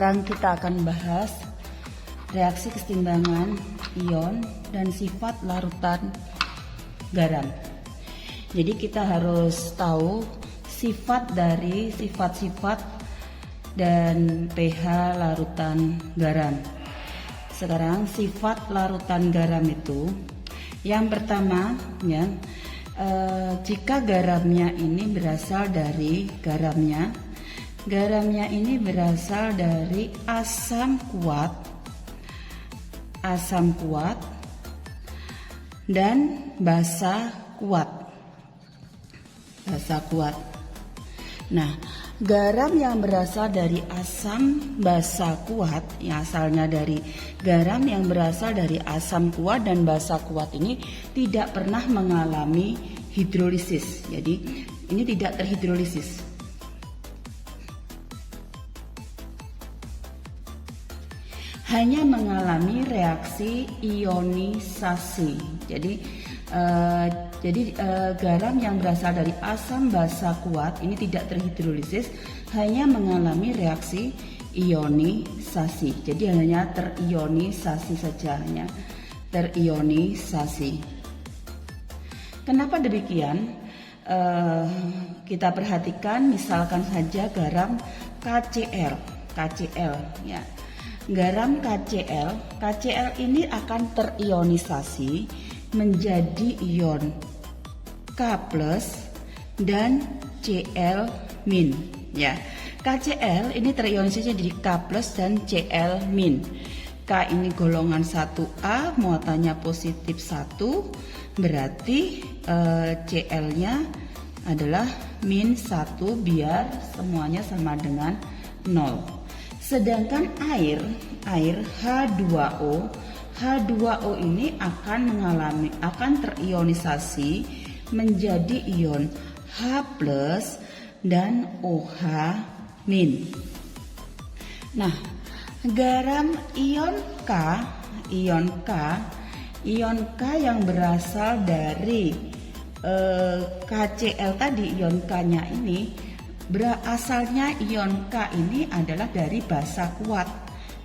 Sekarang kita akan bahas reaksi kesetimbangan ion dan sifat larutan garam. Jadi kita harus tahu sifat dari sifat-sifat dan pH larutan garam. Sekarang sifat larutan garam itu yang pertama ya, jika garamnya ini berasal dari garamnya ini berasal dari asam kuat dan basa kuat. Nah, garam yang berasal dari asam basa kuat, yang asalnya dari garam yang berasal dari asam kuat dan basa kuat ini tidak pernah mengalami hidrolisis. Jadi ini tidak terhidrolisis. Hanya mengalami reaksi ionisasi. Jadi garam yang berasal dari asam basa kuat ini tidak terhidrolisis, hanya mengalami reaksi ionisasi. Jadi hanya terionisasi saja, hanya terionisasi. Kenapa demikian? Kita perhatikan misalkan saja garam KCl ya. Garam KCl ini akan terionisasi menjadi ion K+ dan Cl- ya. KCl ini terionisasi jadi K+ dan Cl-. K ini golongan 1A, muatannya positif 1, berarti Cl-nya adalah -1 biar semuanya sama dengan 0. Sedangkan air H2O ini akan terionisasi menjadi ion H+ dan OH-. Nah, garam ion K yang berasal dari KCl tadi, ion K-nya ini berasalnya ion K ini adalah dari basa kuat.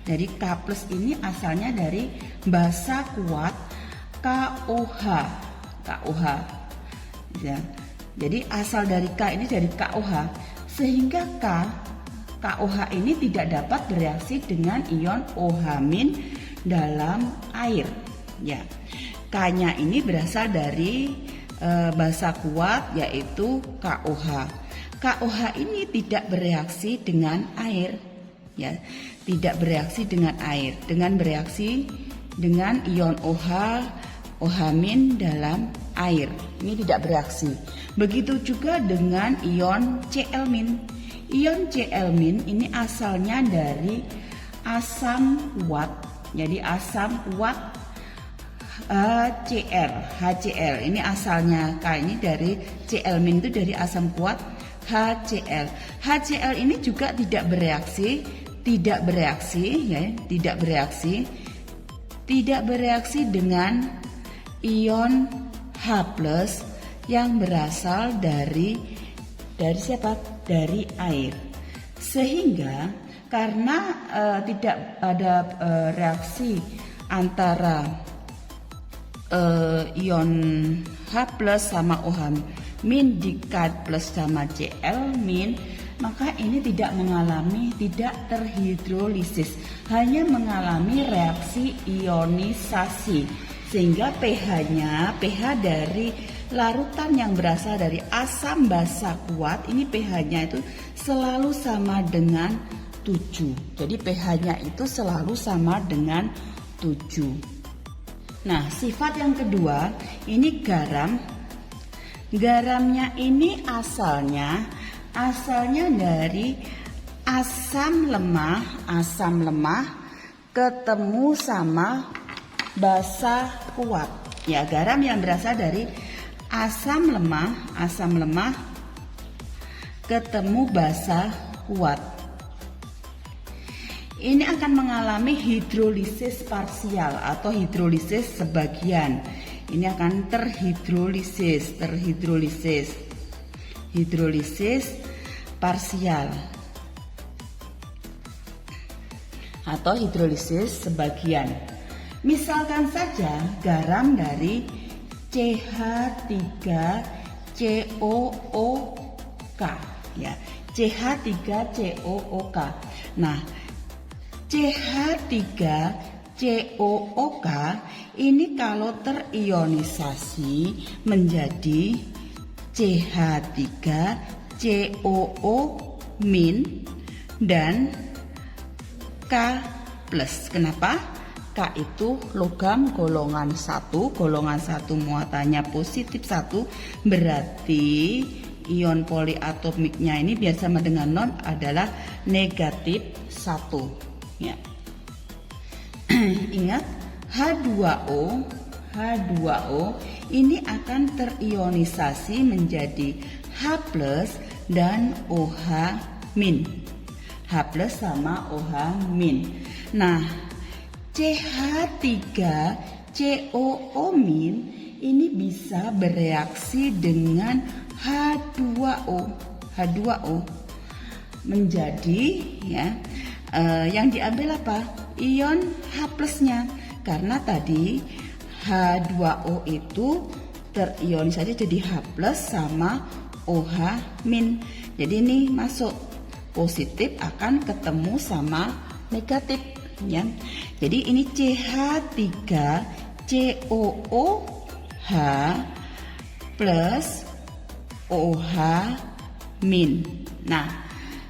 Dari K+ ini asalnya dari basa kuat KOH. Ya. Jadi asal dari K ini dari KOH, sehingga KOH ini tidak dapat bereaksi dengan ion OH- dalam air. Ya. K-nya ini berasal dari basa kuat yaitu KOH. KOH ini tidak bereaksi dengan air, ya, tidak bereaksi dengan air, dengan bereaksi dengan ion OH dalam air. Ini tidak bereaksi. Begitu juga dengan ion Cl-. Ion Cl- ini asalnya dari asam kuat, jadi asam kuat HCl. Ini asalnya K ini dari Cl- itu dari asam kuat HCl. HCl ini juga tidak bereaksi dengan ion H+ yang berasal dari siapa? Dari air. Sehingga karena tidak ada reaksi antara ion H+ sama OH- di K+ sama Cl-, maka ini tidak terhidrolisis, hanya mengalami reaksi ionisasi, sehingga pH dari larutan yang berasal dari asam basa kuat ini pH-nya itu selalu sama dengan 7. Jadi pH-nya itu selalu sama dengan 7. Nah, sifat yang kedua ini garamnya ini asalnya dari asam lemah ketemu sama basa kuat. Ya, garam yang berasal dari asam lemah ketemu basa kuat. Ini akan mengalami hidrolisis parsial atau hidrolisis sebagian. Ini akan terhidrolisis parsial. atau hidrolisis sebagian. Misalkan saja garam dari CH3COOK ya, CH3COOK. Nah, CH3COOK ini kalau terionisasi menjadi CH3COO- dan K+. Kenapa? K itu logam golongan 1, golongan 1 muatannya positif 1, berarti ion poliatomiknya ini biasa sama dengan non adalah negatif 1 ya. Ingat, H2O ini akan terionisasi menjadi H+ dan OH-. H+ sama OH-. Nah, CH3COO- ini bisa bereaksi dengan H2O menjadi ya, yang diambil apa? Ion H+-nya, karena tadi H2O itu terionisasi jadi H+ sama OH-. Jadi ini masuk positif akan ketemu sama negatif ya. Jadi ini CH3COOH plus OH-. Nah,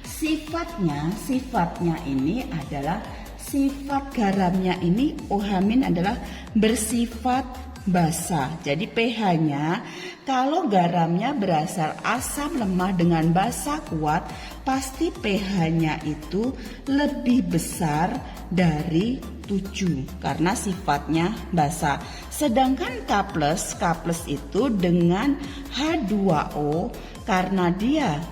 sifatnya ini adalah sifat garamnya ini OH- adalah bersifat basa. Jadi pH-nya kalau garamnya berasal asam lemah dengan basa kuat, pasti pH-nya itu lebih besar dari 7 karena sifatnya basa. Sedangkan K+ itu dengan H2O karena dia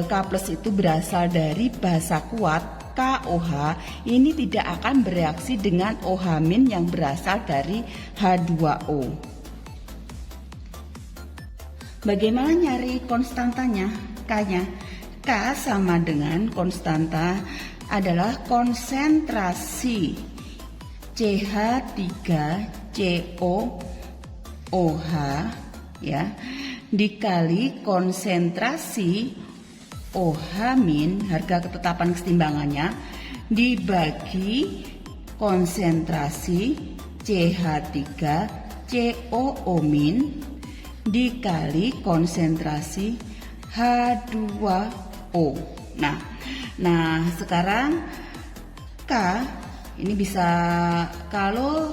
K+ itu berasal dari basa kuat, KOH ini tidak akan bereaksi dengan OH- yang berasal dari H2O. Bagaimana nyari konstantanya? K-nya. K sama dengan konstanta adalah konsentrasi CH3COOH ya dikali konsentrasi OH- harga ketetapan kesetimbangannya dibagi konsentrasi CH3COO- dikali konsentrasi H2O. Nah sekarang K ini bisa kalau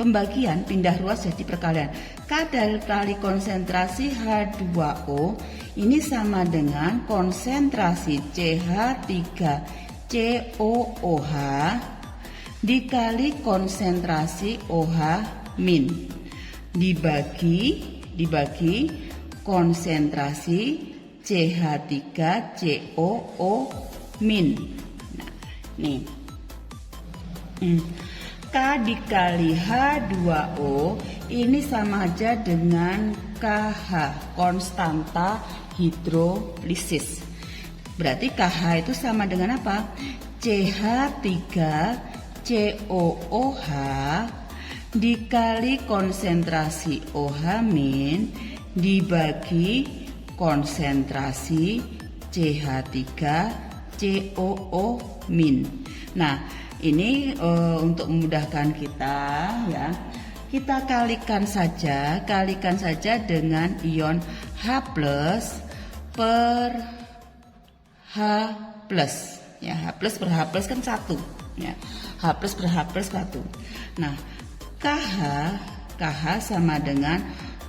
pembagian pindah ruas jadi perkalian. K kali konsentrasi H2O ini sama dengan konsentrasi CH3COOH dikali konsentrasi OH- dibagi konsentrasi CH3COO-. Nah, nih. K dikali H2O ini sama aja dengan KH, konstanta hidrolisis. Berarti KH itu sama dengan apa? CH3COOH dikali konsentrasi OH- dibagi konsentrasi CH3COO-. Nah, ini untuk memudahkan kita ya. Kita kalikan saja dengan ion H+ per H+. Ya, H+ per H+ kan 1 ya. H+ per H+ 1. Nah, KH sama dengan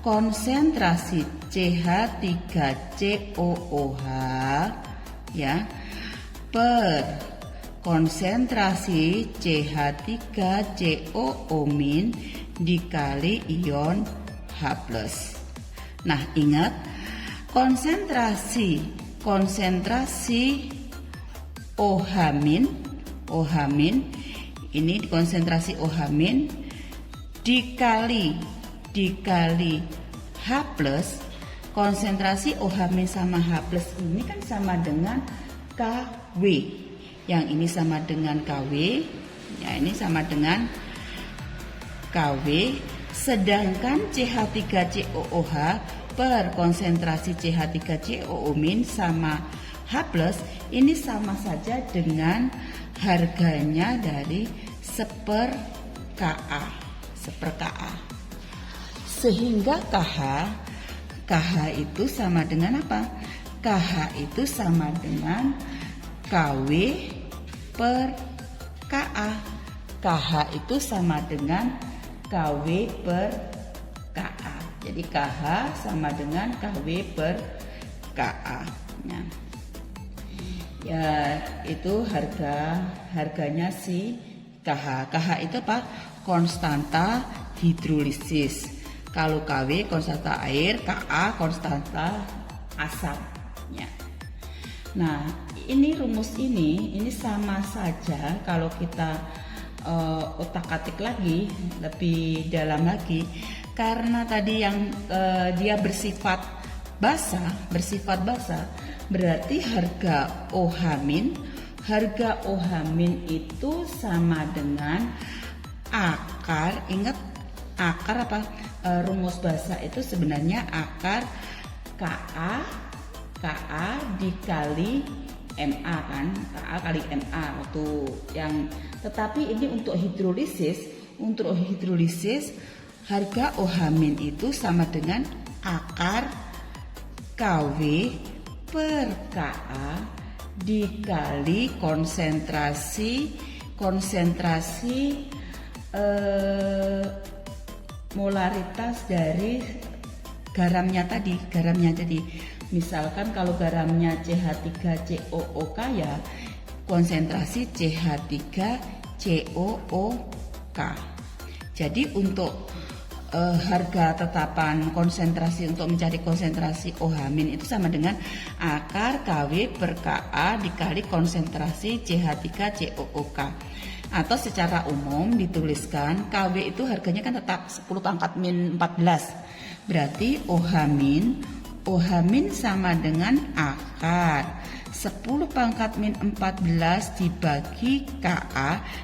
konsentrasi CH3COOH ya per konsentrasi CH3COO- dikali ion H+. Nah, ingat konsentrasi OH- ini konsentrasi OH- dikali H+, konsentrasi OH- sama H+ ini kan sama dengan KW. Yang ini sama dengan KW, ya ini sama dengan KW, sedangkan CH3COOH per konsentrasi CH3COO- sama H+, ini sama saja dengan harganya dari 1/Ka. Sehingga KH itu sama dengan apa? KH itu sama dengan KW per Ka. KH itu sama dengan KW per Ka. Jadi KH sama dengan KW per Ka. Nah, ya itu harganya si KH. KH itu apa? Konstanta hidrolisis. Kalau KW konstanta air, Ka konstanta asam. Ya. Nah, ini rumus ini sama saja kalau kita otak-atik lagi lebih dalam lagi, karena tadi yang dia bersifat basah, berarti harga OH- itu sama dengan akar. Ingat akar apa? Rumus basah itu sebenarnya akar Ka dikali MA kan, Ka kali MA waktu yang, tetapi ini untuk hidrolisis harga OH- itu sama dengan akar KW per Ka dikali konsentrasi molaritas dari garamnya tadi. Misalkan kalau garamnya CH3COOK, ya konsentrasi CH3COOK. Jadi untuk harga tetapan konsentrasi untuk mencari konsentrasi OH- itu sama dengan akar KW per Ka dikali konsentrasi CH3COOK. Atau secara umum dituliskan KW itu harganya kan tetap 10⁻⁴. Berarti OH- sama dengan akar 10⁻⁴ dibagi Ka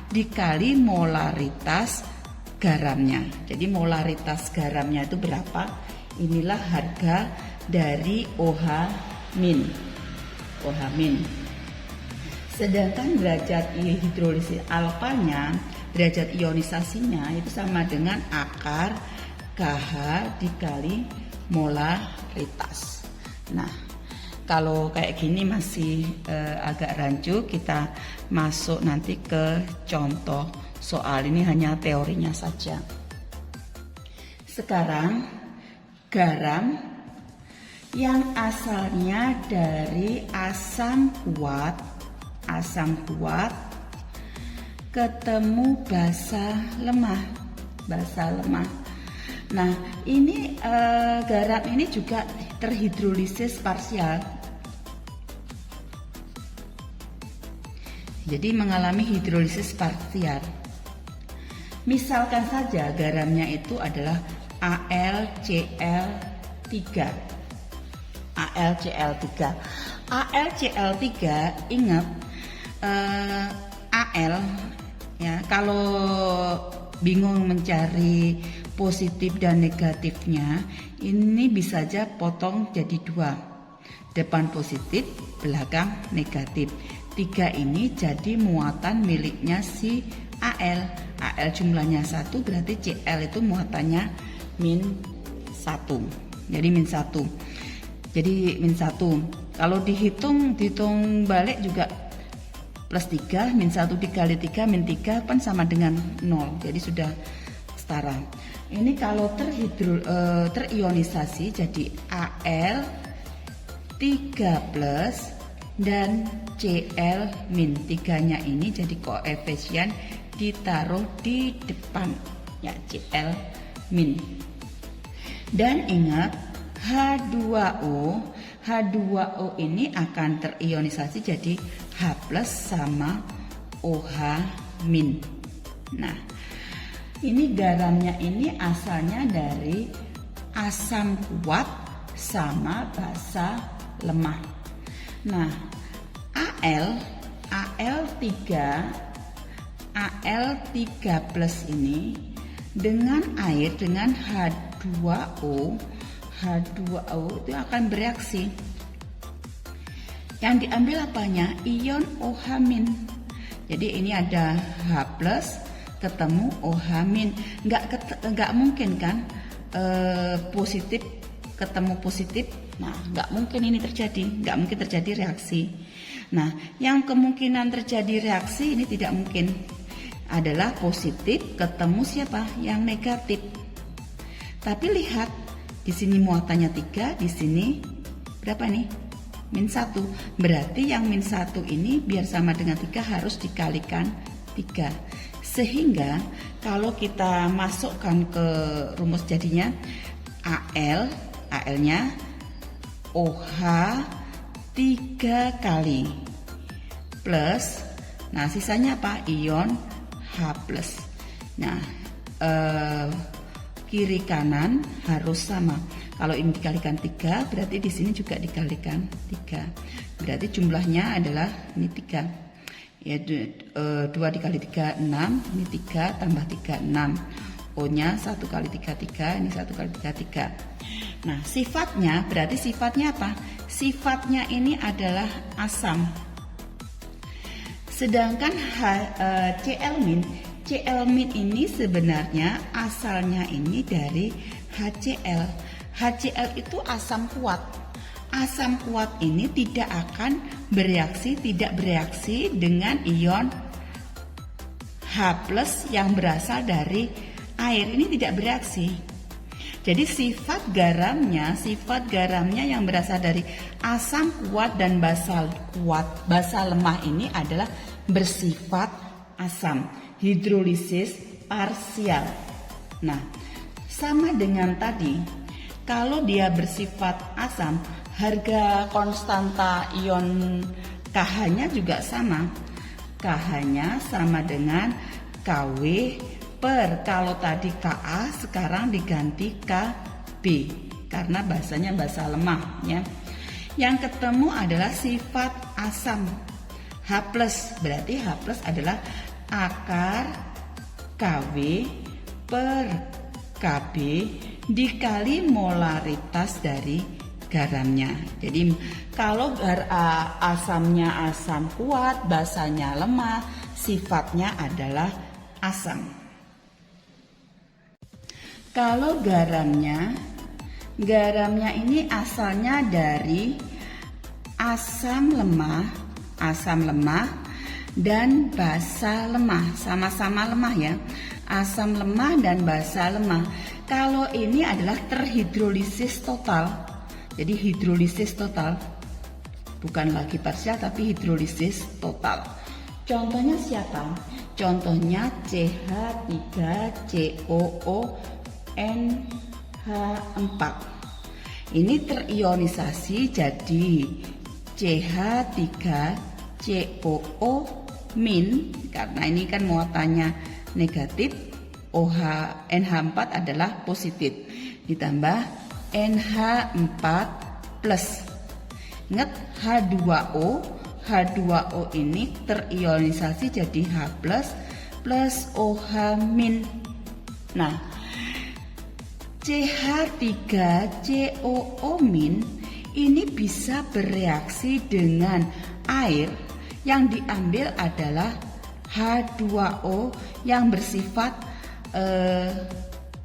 dikali molaritas garamnya. Jadi molaritas garamnya itu berapa? Inilah harga dari OH-. Sedangkan derajat hidrolisis alfanya, derajat ionisasinya itu sama dengan akar KH dikali molaritas. Nah, kalau kayak gini masih agak rancu, kita masuk nanti ke contoh soal. Ini hanya teorinya saja. Sekarang garam yang asalnya dari asam kuat ketemu basa lemah. Nah, ini garam ini juga terhidrolisis parsial. Jadi mengalami hidrolisis parsial. Misalkan saja garamnya itu adalah AlCl3. AlCl3 ingat Al ya, kalau bingung mencari positif dan negatifnya, ini bisa aja potong jadi 2. Depan positif, belakang negatif. 3 ini jadi muatan miliknya si Al. Al jumlahnya 1, berarti Cl itu muatannya -1. Jadi -1. Jadi -1. Kalau dihitung balik juga +3, -1 dikali 3, -3 kan sama dengan 0. Jadi sudah setara. Ini kalau terionisasi jadi Al 3+ dan Cl-. 3-nya ini jadi koefisien ditaruh di depan ya, Cl-. Dan ingat H2O ini akan terionisasi jadi H+ sama OH-. Nah, ini garamnya ini asalnya dari asam kuat sama basa lemah. Nah, Al3 plus ini dengan air, dengan H2O itu akan bereaksi. Yang diambil apanya? Ion OH-. Jadi ini ada H plus ketemu OH-. Nggak mungkin kan positif ketemu positif. Nah, nggak mungkin ini terjadi, nggak mungkin terjadi reaksi. Nah, yang kemungkinan terjadi reaksi ini tidak mungkin adalah positif ketemu siapa? Yang negatif. Tapi lihat, di sini muatannya 3, di sini berapa nih? -1. Berarti yang -1 ini biar sama dengan 3 harus dikalikan 3. Sehingga kalau kita masukkan ke rumus jadinya Al-nya OH 3 kali plus, nah sisanya apa? Ion H plus. Nah, kiri kanan harus sama. Kalau ini dikalikan 3, berarti di sini juga dikalikan 3. Berarti jumlahnya adalah ini 3. Ya, 2 dikali 3 6, ini 3 tambah 3 6. O-nya 1 kali 3 3, ini 1 kali 3 3. Nah, sifatnya berarti sifatnya apa? Sifatnya ini adalah asam. Sedangkan Cl- ini sebenarnya asalnya ini dari HCl. HCl itu asam kuat. Asam kuat ini tidak akan bereaksi dengan ion H+ yang berasal dari air. Ini tidak bereaksi. Jadi sifat garamnya yang berasal dari asam kuat dan basa lemah ini adalah bersifat asam, hidrolisis parsial. Nah, sama dengan tadi, kalau dia bersifat asam, harga konstanta ion KH-nya juga sama. KH-nya sama dengan KW per, kalau tadi Ka sekarang diganti Kb karena bahasanya basa lemah ya. Yang ketemu adalah sifat asam H+, berarti H+ adalah akar KW per Kb dikali molaritas dari garamnya. Jadi kalau asamnya asam kuat, basanya lemah, sifatnya adalah asam. Kalau garamnya ini asalnya dari asam lemah dan basa lemah, sama-sama lemah ya. Asam lemah dan basa lemah. Kalau ini adalah terhidrolisis total. Jadi hidrolisis total, bukan lagi parsial tapi hidrolisis total. Contohnya siapa? Contohnya CH3COO NH4. Ini terionisasi jadi CH3COO- karena ini kan muatannya negatif, NH4 adalah positif, ditambah NH4 plus. Ingat H2O ini terionisasi jadi H plus OH-. Nah, CH3COO- ini bisa bereaksi dengan air. Yang diambil adalah H2O yang bersifat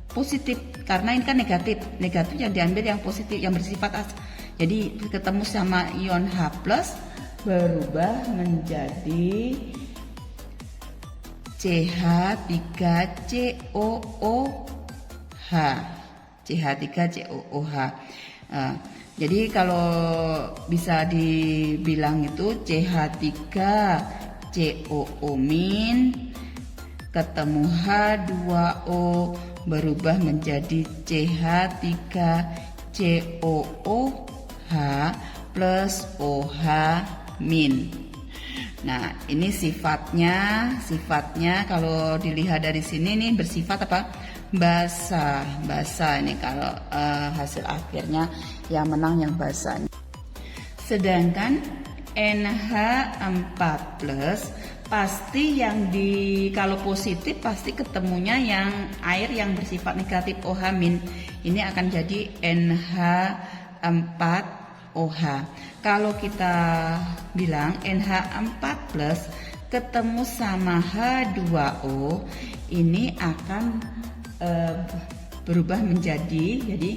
positif, karena ini kan negatif yang diambil yang positif yang bersifat jadi ketemu sama ion H+ berubah menjadi CH3COOH. Jadi kalau bisa dibilang itu CH3COO- ketemu H2O berubah menjadi CH3COOH plus OH-. Nah, ini sifatnya kalau dilihat dari sini nih bersifat apa? Basa ini kalau hasil akhirnya yang menang yang basa. Sedangkan NH4+, pasti yang kalau positif pasti ketemunya yang air yang bersifat negatif OH-. Ini akan jadi NH4OH. Kalau kita bilang NH4+ ketemu sama H2O, ini akan berubah menjadi, jadi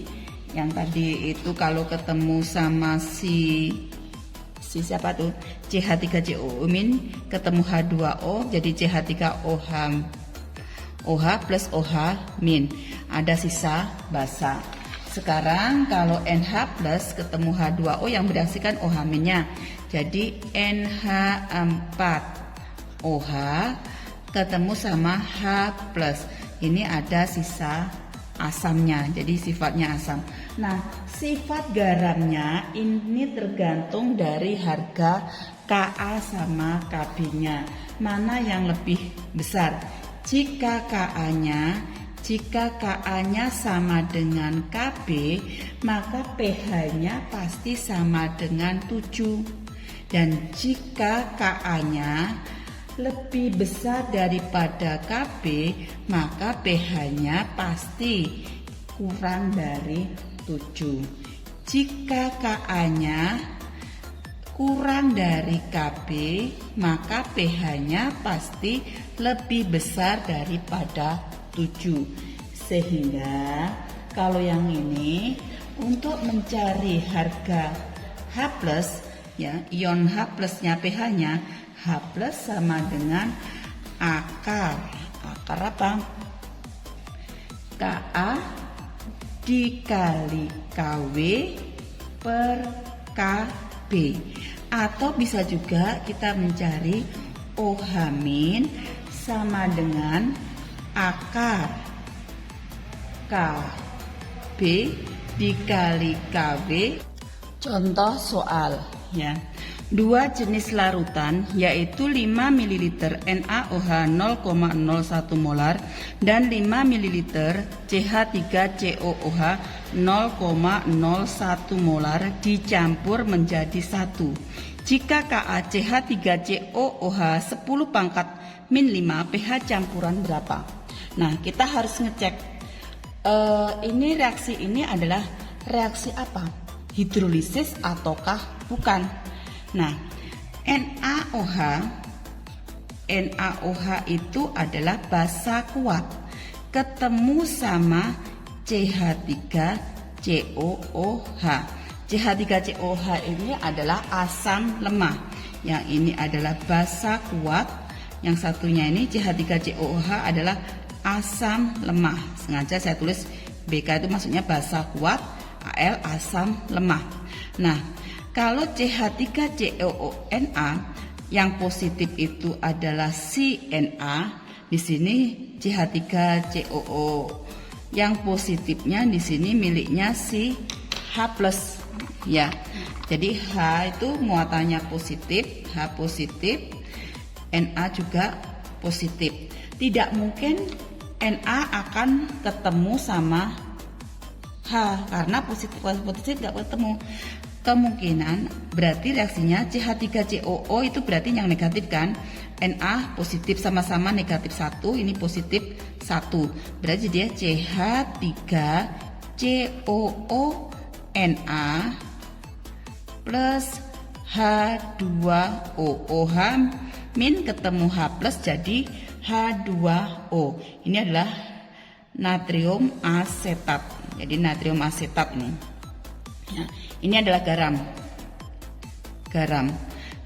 yang tadi itu kalau ketemu sama si siapa tuh, CH3COO- ketemu H2O jadi CH3OH plus OH-, ada sisa basa. Sekarang kalau NH+ ketemu H2O yang bereaksikan OH-nya, jadi NH4OH ketemu sama H+. Ini ada sisa asamnya, jadi sifatnya asam. Nah, sifat garamnya ini tergantung dari harga Ka sama Kb-nya. Mana yang lebih besar? Jika Ka-nya sama dengan Kb, maka pH-nya pasti sama dengan 7. Dan jika Ka-nya lebih besar daripada Kb, maka pH-nya pasti kurang dari 7. Jika Ka-nya kurang dari Kb, maka pH-nya pasti lebih besar daripada 7. Sehingga kalau yang ini untuk mencari harga H+, ya, ion H+-nya pH-nya H+ sama dengan akar apa? Ka dikali Kw per Kb. Atau bisa juga kita mencari OH- sama dengan akar Kb dikali Kw. Contoh soal, ya. 2 jenis larutan yaitu 5 ml NaOH 0,01 molar dan 5 ml CH3COOH 0,01 molar dicampur menjadi 1. Jika KaCH3COOH 10⁻⁵ pH campuran berapa? Nah, kita harus ngecek ini reaksi ini adalah reaksi apa? Hidrolisis ataukah bukan? Nah, NaOH itu adalah basa kuat ketemu sama CH3COOH. CH3COOH ini adalah asam lemah. Yang ini adalah basa kuat. Yang satunya ini CH3COOH adalah asam lemah. Sengaja saya tulis BK itu maksudnya basa kuat, Al asam lemah. Nah, kalau CH3COONA yang positif itu adalah CNA, di sini CH3COO yang positifnya di sini miliknya si H+, ya. Jadi H itu muatannya positif, H positif, Na juga positif. Tidak mungkin Na akan ketemu sama H karena positif nggak ketemu. Kemungkinan berarti reaksinya CH3COO itu berarti yang negatif kan? Na positif sama-sama negatif 1, ini positif 1. Berarti dia CH3COONA plus H2O. OH- ketemu H+ jadi H2O. Ini adalah natrium asetat. Jadi natrium asetat ini. Ya, ini adalah garam.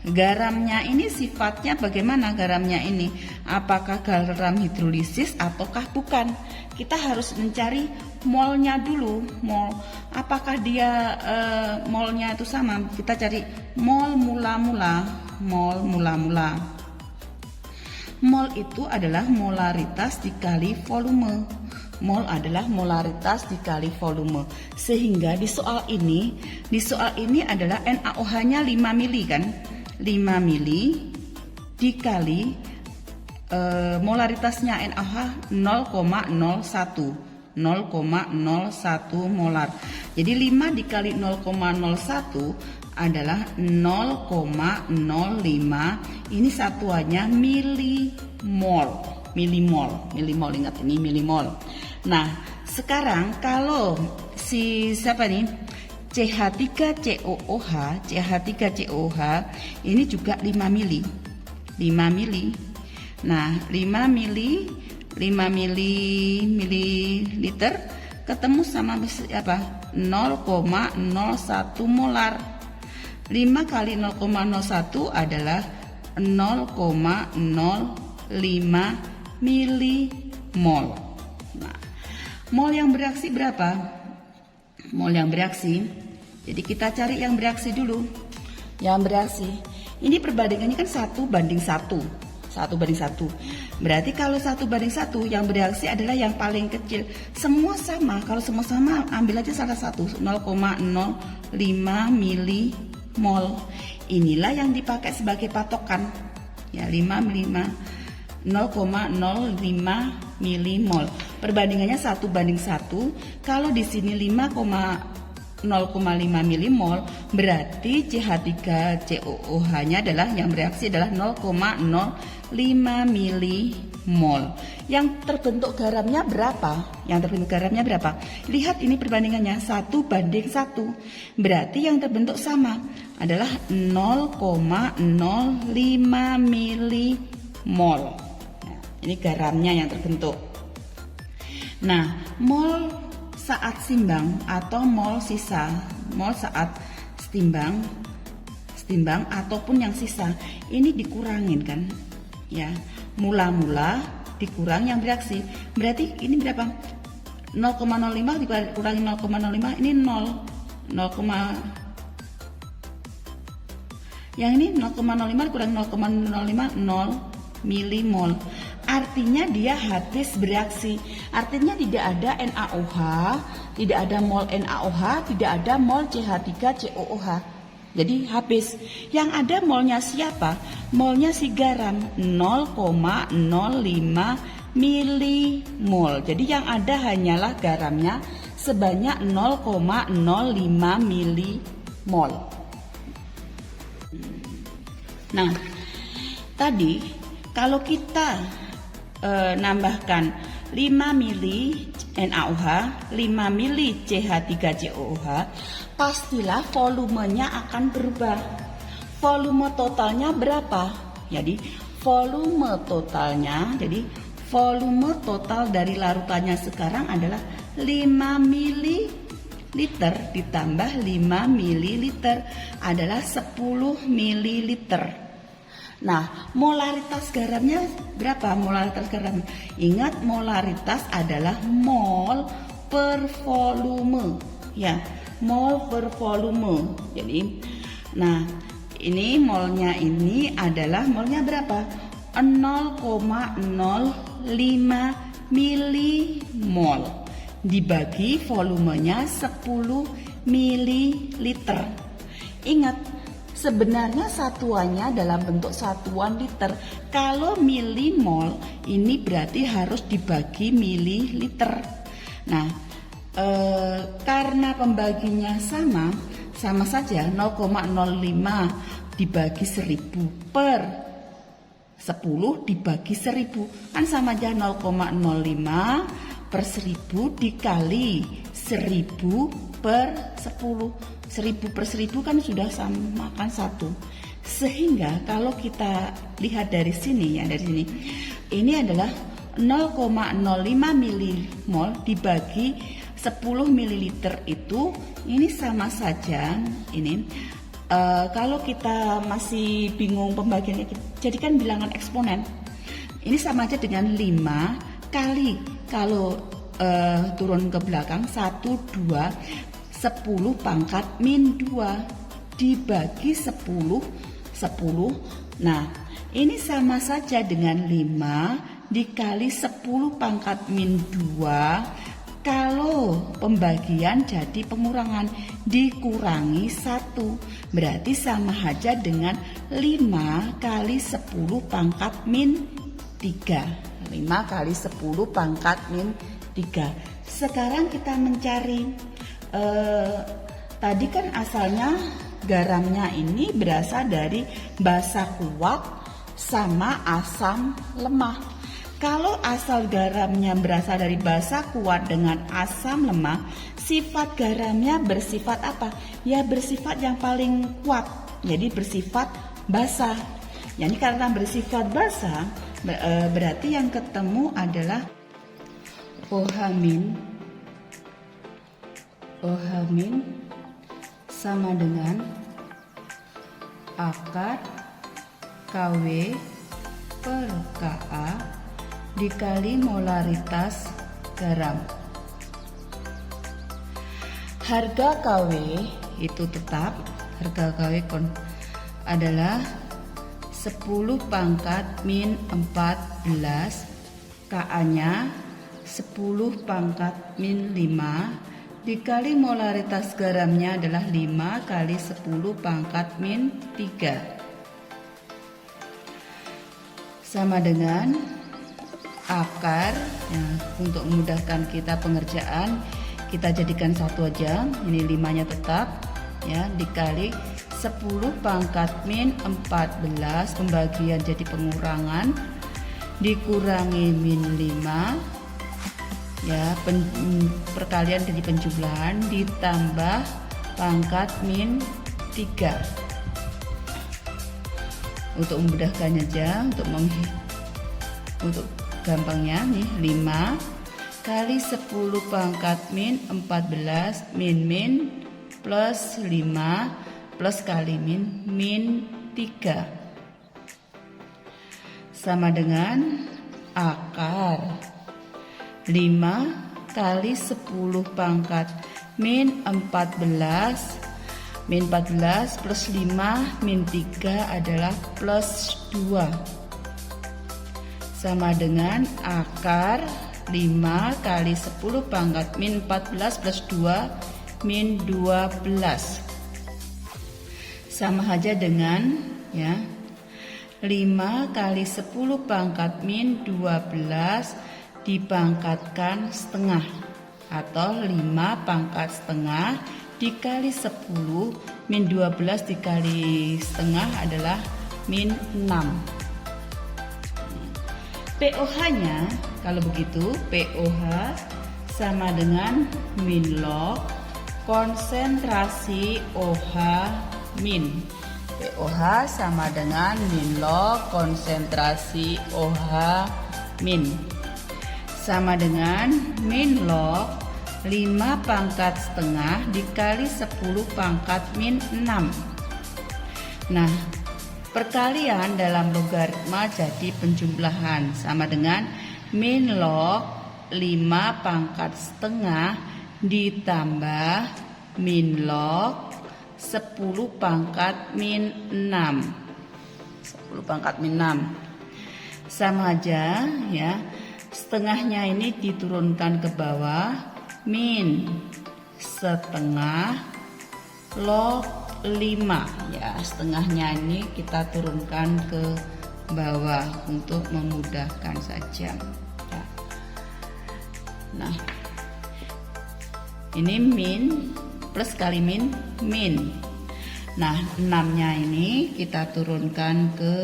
Garamnya ini sifatnya bagaimana garamnya ini? Apakah garam hidrolisis ataukah bukan? Kita harus mencari molnya dulu. Mol, apakah dia molnya itu sama? Kita cari mol mula-mula. Mol itu adalah molaritas dikali volume. Mol adalah molaritas dikali volume. Sehingga di soal ini adalah NaOH-nya 5 mili kan? 5 mili dikali molaritasnya NaOH 0,01. 0,01 molar. Jadi 5 dikali 0,01 adalah 0,05. Ini satuannya milimol. Milimol ingat ini milimol. Nah, sekarang kalau si siapa nih? CH3COOH ini juga 5 mili. Nah, 5 mililiter ketemu sama apa? 0,01 molar. 5 kali 0,01 adalah 0,05 milimol. Nah, mol yang bereaksi berapa? Mol yang bereaksi. Jadi kita cari yang bereaksi dulu. Yang bereaksi. Ini perbandingannya kan 1:1. 1:1. Berarti kalau 1:1 yang bereaksi adalah yang paling kecil. Semua sama. Kalau semua sama ambil aja salah satu 0,05 milimol. Inilah yang dipakai sebagai patokan. Ya, 0,05 milimol. Perbandingannya 1:1. Kalau di sini 0,5 milimol, berarti CH3COOH-nya adalah yang bereaksi adalah 0,05 milimol. Yang terbentuk garamnya berapa? Lihat ini perbandingannya 1:1. Berarti yang terbentuk sama adalah 0,05 milimol. Nah, ini garamnya yang terbentuk. Nah, mol saat simbang atau mol sisa, mol saat stimbang ataupun yang sisa ini dikurangin kan, ya, mula-mula dikurang yang bereaksi. Berarti ini berapa? 0,05 dikurangi 0,05 ini 0. Yang ini 0,05 dikurangi 0,05 0 milimol. Artinya dia habis bereaksi. Artinya tidak ada NaOH, tidak ada mol NaOH, tidak ada mol CH3COOH. Jadi habis. Yang ada molnya siapa? Molnya si garam 0,05 milimol. Jadi yang ada hanyalah garamnya sebanyak 0,05 milimol. Nah, tadi kalau kita nambahkan 5 mili NaOH, 5 mili CH3COOH, pastilah volumenya akan berubah. Volume totalnya berapa? Jadi volume total dari larutannya sekarang adalah 5 mililiter ditambah 5 mililiter adalah 10 mililiter. Nah, molaritas garamnya berapa? Molaritas garam. Ingat, molaritas adalah mol per volume. Ya, mol per volume. Jadi, nah, ini molnya ini adalah molnya berapa? 0,05 milimol dibagi volumenya 10 mililiter. Ingat, sebenarnya satuannya dalam bentuk satuan liter. Kalau milimol ini berarti harus dibagi mililiter. Nah, karena pembaginya sama saja 0,05 dibagi 1000 per 10 dibagi 1000 kan sama aja 0,05 per 1000 dikali 1000 per 10. 1000 per 1000 kan sudah sama kan 1. Sehingga kalau kita lihat dari sini ya, dari sini ini adalah 0,05 milimol dibagi 10 mililiter itu ini sama saja ini. Kalau kita masih bingung pembagiannya, jadikan bilangan eksponen. Ini sama aja dengan 5 kali kalau turun ke belakang 1, 2, 10 pangkat min 2 dibagi 10. Nah, ini sama saja dengan 5 dikali 10 pangkat min 2. Kalau pembagian jadi pengurangan dikurangi 1. Berarti sama saja dengan 5 kali 10 pangkat min 3. 5 kali 10 pangkat min 3. Sekarang kita mencari, tadi kan asalnya garamnya ini berasal dari basa kuat sama asam lemah. Kalau asal garamnya berasal dari basa kuat dengan asam lemah, sifat garamnya bersifat apa? Ya bersifat yang paling kuat, jadi bersifat basa. Jadi karena bersifat basa, berarti yang ketemu adalah OH- sama dengan akar KW per Ka dikali molaritas garam. Harga KW itu tetap, harga KW adalah 10 pangkat min 14, Ka-nya 10 pangkat min 5, dikali molaritas garamnya adalah 5 kali 10 pangkat min 3. Sama dengan akar, ya, untuk memudahkan kita pengerjaan, kita jadikan satu aja, ini 5-nya tetap, ya, dikali 10 pangkat min 14, pembagian jadi pengurangan, dikurangi min 5, ya, perkalian jadi penjumlahan, ditambah pangkat min 3. Untuk memudahkannya aja, untuk gampangnya nih, 5 kali 10 pangkat min 14 min plus 5 plus kali min 3 sama dengan akar 5 kali 10 pangkat min 14 plus 5 min 3 adalah plus 2 sama dengan akar 5 kali 10 pangkat min 14 plus 2 min 12 sama aja dengan, ya, 5 kali 10 pangkat min 12 dipangkatkan setengah, atau 5 pangkat setengah dikali 10 min 12 dikali setengah adalah min 6. POH-nya kalau begitu, POH sama dengan min log konsentrasi OH min. POH sama dengan min log konsentrasi OH min, sama dengan min log 5 pangkat setengah dikali 10 pangkat min 6. Nah, perkalian dalam logaritma jadi penjumlahan, sama dengan min log 5 pangkat setengah ditambah min log 10 pangkat min 6. 10 pangkat min 6 sama aja, ya, setengahnya ini diturunkan ke bawah, min setengah log 5, ya, setengahnya ini kita turunkan ke bawah untuk memudahkan saja, ya. Nah, ini min plus kali min. Nah, 6-nya ini kita turunkan ke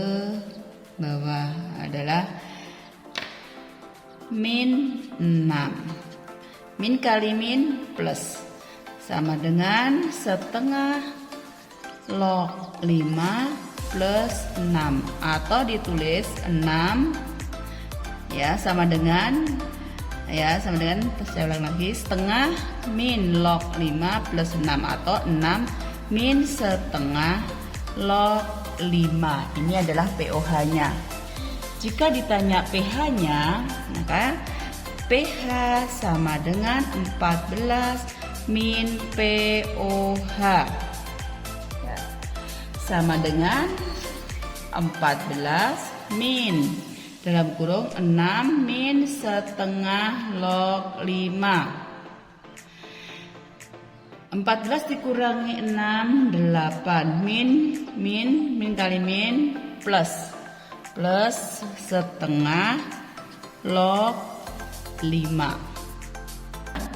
bawah adalah min 6. Min kali min plus sama dengan setengah log 5 plus 6, atau ditulis 6, ya, sama dengan saya ulang lagi, setengah min log 5 plus 6, atau 6 min setengah log 5. Ini adalah POH-nya. Jika ditanya pH-nya, maka pH sama dengan 14 min POH, ya, sama dengan 14 min dalam kurung 6 min setengah log 5. 14 dikurangi 6 8, min kali min plus setengah log 5.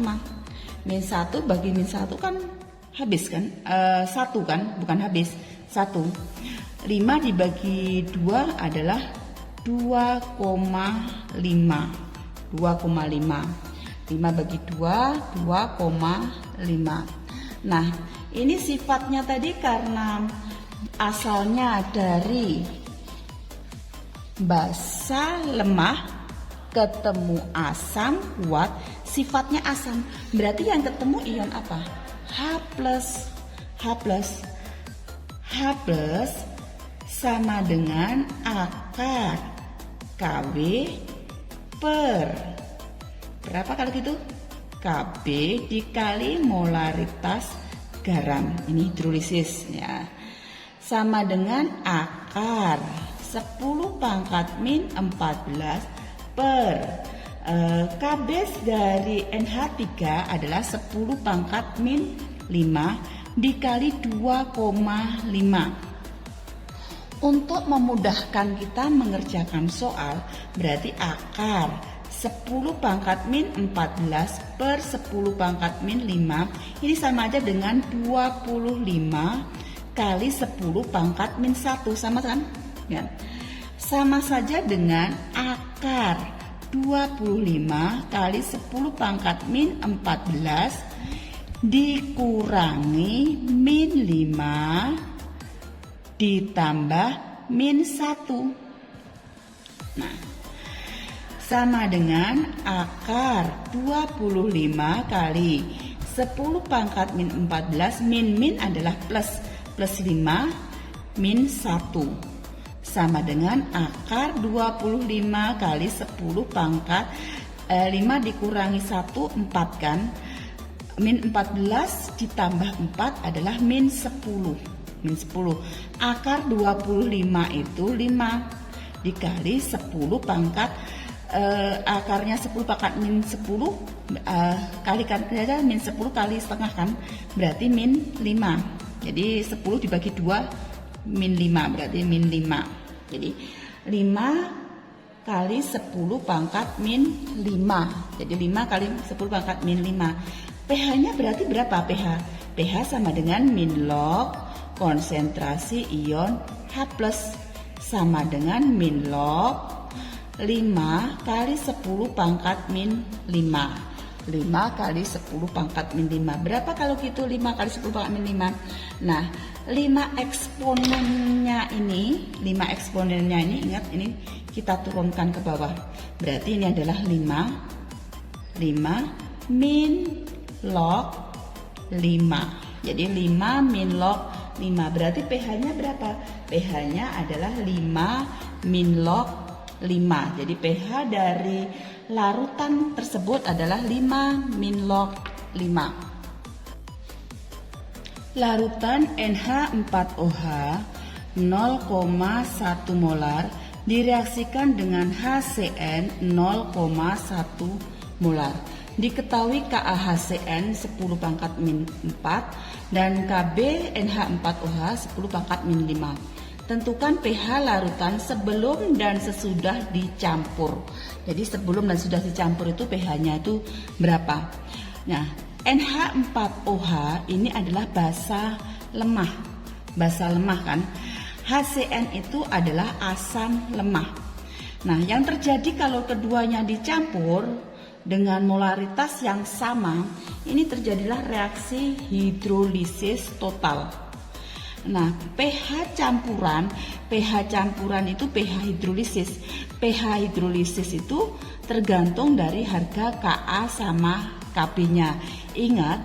sama. Min 1 bagi min 1 kan habis kan? 1 kan? Bukan habis, 1. 5 dibagi 2 adalah 2,5. 2,5. 5 bagi 2, 2,5. Nah, ini sifatnya tadi karena asalnya dari basa lemah ketemu asam kuat, sifatnya asam. Berarti yang ketemu ion apa? H+. H+ sama dengan akar Kw per berapa kalau gitu? Kb dikali molaritas garam. Ini hidrolisis ya. Sama dengan akar 10 pangkat min 14 per Kb dari NH3 adalah 10 pangkat min 5 dikali 2,5. Untuk memudahkan kita mengerjakan soal, berarti akar 10 pangkat min 14 per 10 pangkat min 5 ini sama aja dengan 25 kali 10 pangkat min 1, sama kan? Ya. Sama saja dengan akar 25 kali 10 pangkat min 14 dikurangi min 5 ditambah min 1. Nah, sama dengan akar 25 kali 10 pangkat min 14 min adalah plus 5 min 1 sama dengan akar 25 kali 10 pangkat 5 dikurangi 1 4 kan, min 14 ditambah 4 adalah min 10. Akar 25 itu 5 dikali 10 pangkat akarnya 10 pangkat min 10 kalikan saja min 10 kali setengah kan, berarti min 5. Jadi 10 dibagi 2 min 5 berarti min 5. Jadi 5 kali 10 pangkat min 5. Jadi 5 kali 10 pangkat min 5. pH-nya berarti berapa pH? pH sama dengan min log konsentrasi ion H+, sama dengan min log 5 kali 10 pangkat min 5. 5 kali 10 pangkat min 5. Berapa kalau gitu 5 kali 10 pangkat min 5? Nah, 5 eksponennya ini, ingat ini kita turunkan ke bawah. Berarti ini adalah 5 min log 5. Jadi 5 min log 5. Berarti pH-nya berapa? pH-nya adalah 5 min log 5. Jadi pH dari larutan tersebut adalah 5 min log 5. Larutan NH4OH 0,1 molar direaksikan dengan HCN 0,1 molar. Diketahui KaHCN 10 pangkat min 4 dan Kb NH4OH 10 pangkat min 5. Tentukan pH larutan sebelum dan sesudah dicampur. Jadi sebelum dan sudah dicampur itu pH-nya itu berapa? Nah, NH4OH ini adalah basa lemah. Basa lemah kan? HCN itu adalah asam lemah. Nah, yang terjadi kalau keduanya dicampur dengan molaritas yang sama, ini terjadilah reaksi hidrolisis total. Nah, pH campuran itu pH hidrolisis. pH hidrolisis itu tergantung dari harga Ka sama Kb-nya. Ingat,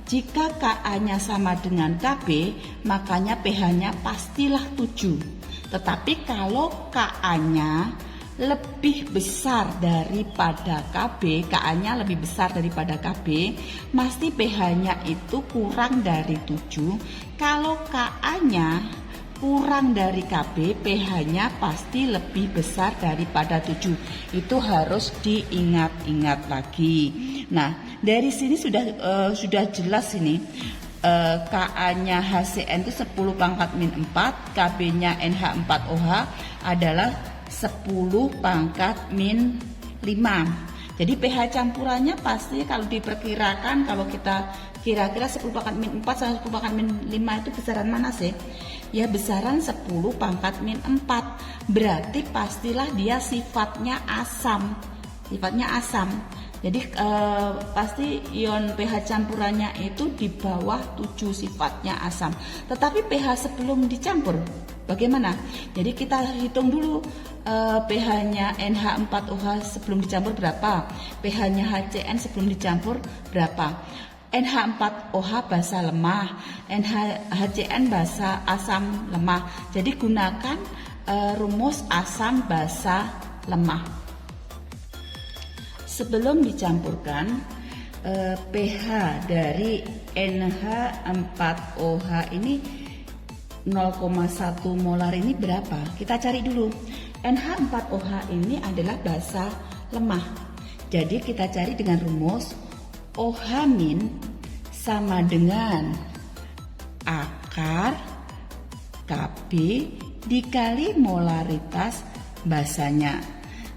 jika Ka-nya sama dengan Kb, makanya pH-nya pastilah 7. Tetapi kalau Ka-nya lebih besar daripada Kb, Ka-nya lebih besar daripada Kb, pasti pH-nya itu kurang dari 7. Kalau Ka-nya kurang dari Kb, pH-nya pasti lebih besar daripada 7. Itu harus diingat-ingat lagi. Nah, dari sini sudah jelas ini. Ka-nya HCN itu 10 pangkat min 4, Kb-nya NH4OH adalah 10 pangkat min 5. Jadi pH campurannya pasti kalau diperkirakan, kalau kita kira-kira 10 pangkat min 4 sama 10 pangkat min 5 itu besaran mana sih? Ya besaran 10 pangkat min 4. Berarti pastilah dia sifatnya asam. Jadi pasti ion pH campurannya itu di bawah 7 sifatnya asam. Tetapi pH sebelum dicampur bagaimana? Jadi kita hitung dulu pH-nya NH4OH sebelum dicampur berapa? pH-nya HCN sebelum dicampur berapa? NH4OH basa lemah, HCN basa asam lemah. Jadi gunakan rumus asam basa lemah. Sebelum dicampurkan, pH dari NH4OH ini 0,1 molar ini berapa? Kita cari dulu. NH4OH ini adalah basa lemah. Jadi kita cari dengan rumus OH- sama dengan akar Kb dikali molaritas basanya,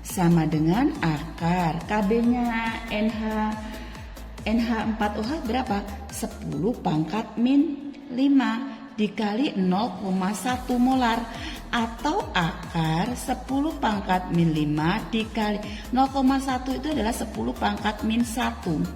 sama dengan akar Kb-nya NH4OH berapa? 10 pangkat min 5 dikali 0,1 molar, atau akar 10 pangkat min 5 dikali 0,1 itu adalah 10 pangkat min 1.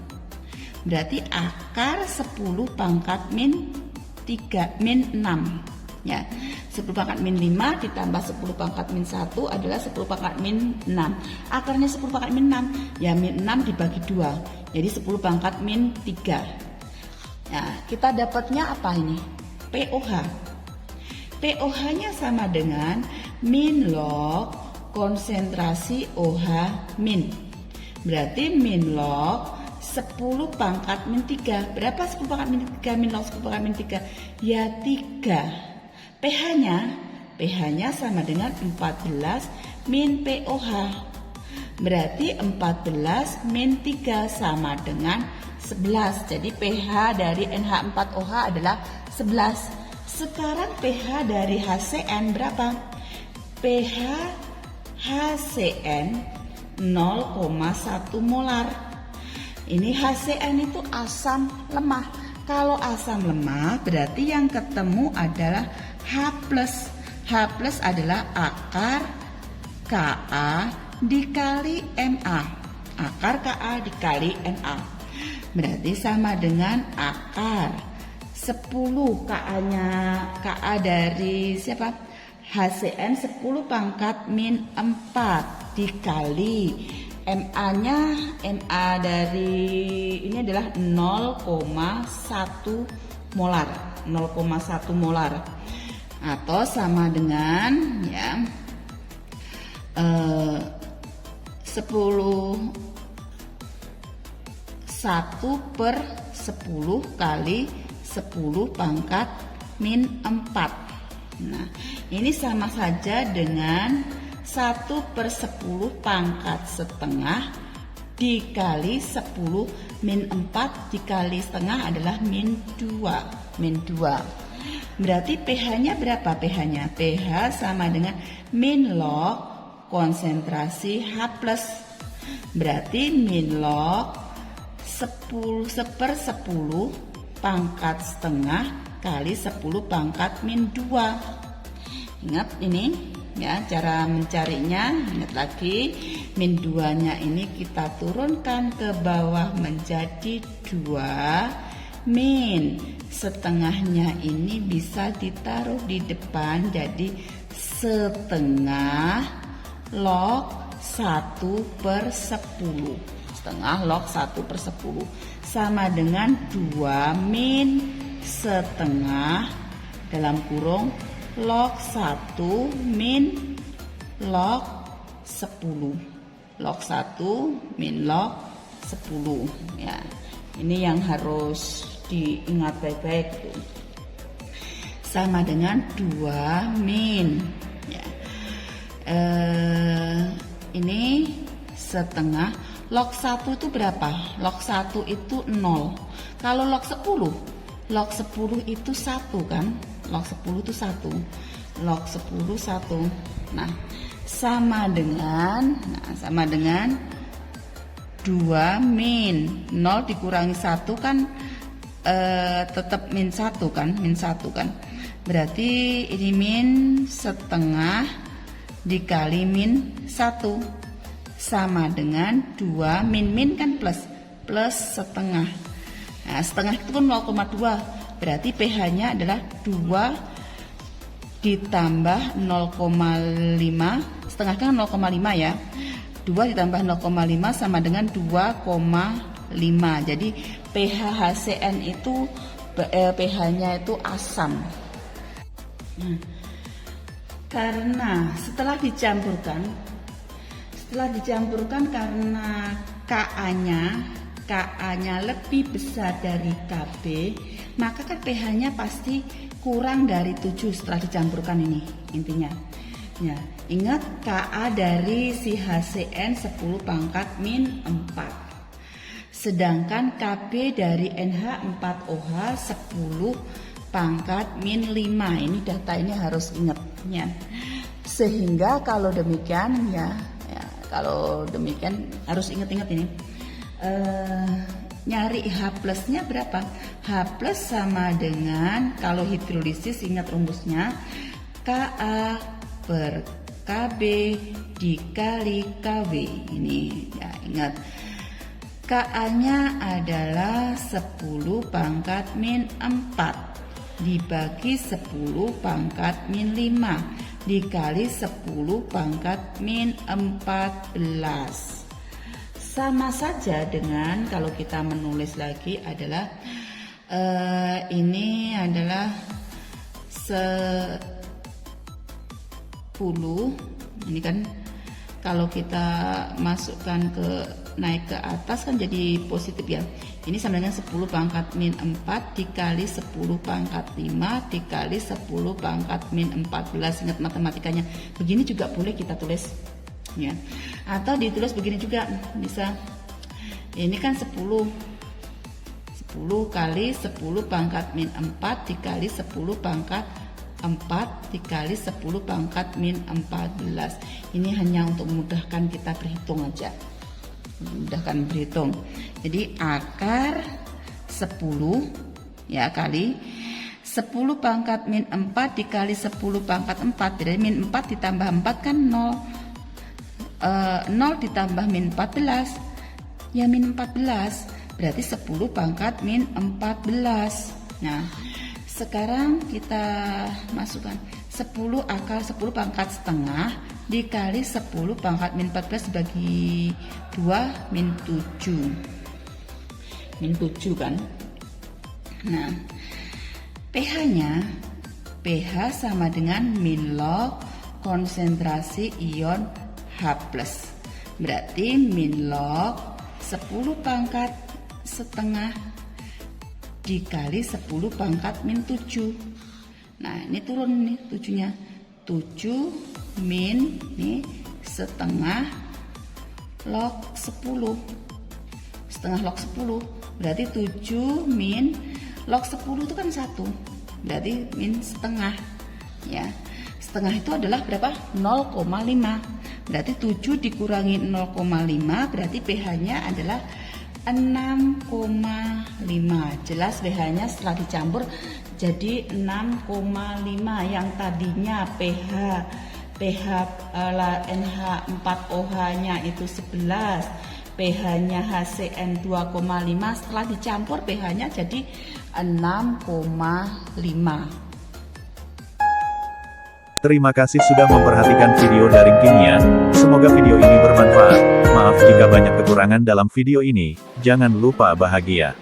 Berarti akar 10 pangkat min 3 min 6 ya. 10 pangkat min 5 ditambah 10 pangkat min 1 adalah 10 pangkat min 6. Akarnya 10 pangkat min 6 ya, min 6 dibagi 2. Jadi 10 pangkat min 3. Nah, kita dapatnya apa ini? pOH. pOH-nya sama dengan min log konsentrasi OH min. Berarti min log 10 pangkat min 3. Berapa 10 pangkat min 3 min log 10 pangkat min 3? Ya 3. pH-nya sama dengan 14 min pOH. Berarti 14 min 3 sama dengan 11. Jadi pH dari NH4OH adalah 11. Sekarang pH dari HCN berapa? pH HCN 0,1 molar. Ini HCN itu asam lemah. Kalau asam lemah berarti yang ketemu adalah H+. H+ adalah akar Ka dikali Ma. Akar Ka dikali Ma. Berarti sama dengan akar 10 Ka dari siapa? HCN 10 pangkat min 4 dikali Ma dari ini adalah 0,1 molar. 0,1 molar. Atau sama dengan ya 1/10 kali 10 pangkat min 4. Nah, ini sama saja dengan 1/10 pangkat setengah dikali 10 min 4 dikali setengah adalah min 2. Min 2. Berarti pH-nya berapa pH-nya? pH sama dengan min log konsentrasi H+. Berarti min log 1/10 pangkat setengah kali 10 pangkat min 2. Ingat ini ya, cara mencarinya. Ingat lagi, min 2-nya ini kita turunkan ke bawah menjadi 2. Min setengahnya ini bisa ditaruh di depan jadi setengah log 1/10. Setengah log 1/10 sama dengan 2 min setengah dalam kurung log 1 min log 10. Log 1 min log 10 ya. Ini yang harus diingat baik-baik tuh. Sama dengan 2 min ya. Ini setengah log 1 itu berapa? Log 1 itu 0. Kalau log 10 itu 1 kan? Log 10 itu 1. Log 10 1. Nah, sama dengan 2 min 0 dikurangi 1 kan tetap min 1 kan? Min 1 kan? Berarti ini min setengah dikali min 1 sama dengan 2 min kan plus setengah. Nah, setengah itu kan 0,2. Berarti pH-nya adalah 2 ditambah 0,5. Setengah kan 0,5 ya. 2 ditambah 0,5 sama dengan 2,5. Jadi pH HCN itu pH-nya itu asam. Nah, karena setelah dicampurkan Setelah dicampurkan karena Ka-nya lebih besar dari Kb, maka kan pH-nya pasti kurang dari 7 setelah dicampurkan ini intinya. Ya, ingat Ka dari si HCN 10 pangkat min 4. Sedangkan Kb dari NH4OH 10 pangkat min 5. Ini data ini harus ingat ya. Sehingga kalau demikian kalau demikian harus ingat-ingat ini. Nyari H plusnya berapa? H plus sama dengan, kalau hidrolisis ingat rumusnya, Ka per Kb dikali Kw. Ini ya ingat, Ka-nya adalah 10 pangkat min 4 dibagi 10 pangkat min 5 dikali 10 pangkat min 14. Sama saja dengan kalau kita menulis lagi adalah ini adalah 10. Ini kan kalau kita masukkan naik ke atas kan jadi positif ya. Ini sama dengan 10 pangkat min 4 dikali 10 pangkat 5 dikali 10 pangkat min 14. Ingat matematikanya. Begini juga boleh kita tulis ya. Atau ditulis begini juga bisa. Ini kan 10 kali 10 pangkat min 4 dikali 10 pangkat 4 dikali 10 pangkat min 14. Ini hanya untuk memudahkan kita berhitung aja. Memudahkan berhitung. Jadi akar 10 ya kali 10 pangkat min 4 dikali 10 pangkat 4. Jadi min 4 ditambah 4 kan 0. 0 ditambah min 14 ya min 14, berarti 10 pangkat min 14. Nah sekarang kita masukkan 10 akar 10 pangkat setengah dikali 10 pangkat min 14 dibagi 2 min 7 kan. Nah pH sama dengan min log konsentrasi ion H+. Berarti min log 10 pangkat setengah dikali 10 pangkat min 7. Nah ini turun nih 7-nya. 7 min nih setengah log 10. Setengah log 10. Berarti 7 min log 10 itu kan 1. Berarti min setengah ya. Setengah itu adalah berapa? 0,5. Berarti 7 dikurangi 0,5 berarti pH-nya adalah 6,5. Jelas pH-nya setelah dicampur jadi 6,5. Yang tadinya pH NH4OH-nya itu 11, pH-nya HCN 2,5, setelah dicampur pH-nya jadi 6,5. Terima kasih sudah memperhatikan video daring kimia. Semoga video ini bermanfaat. Maaf jika banyak kekurangan dalam video ini. Jangan lupa bahagia.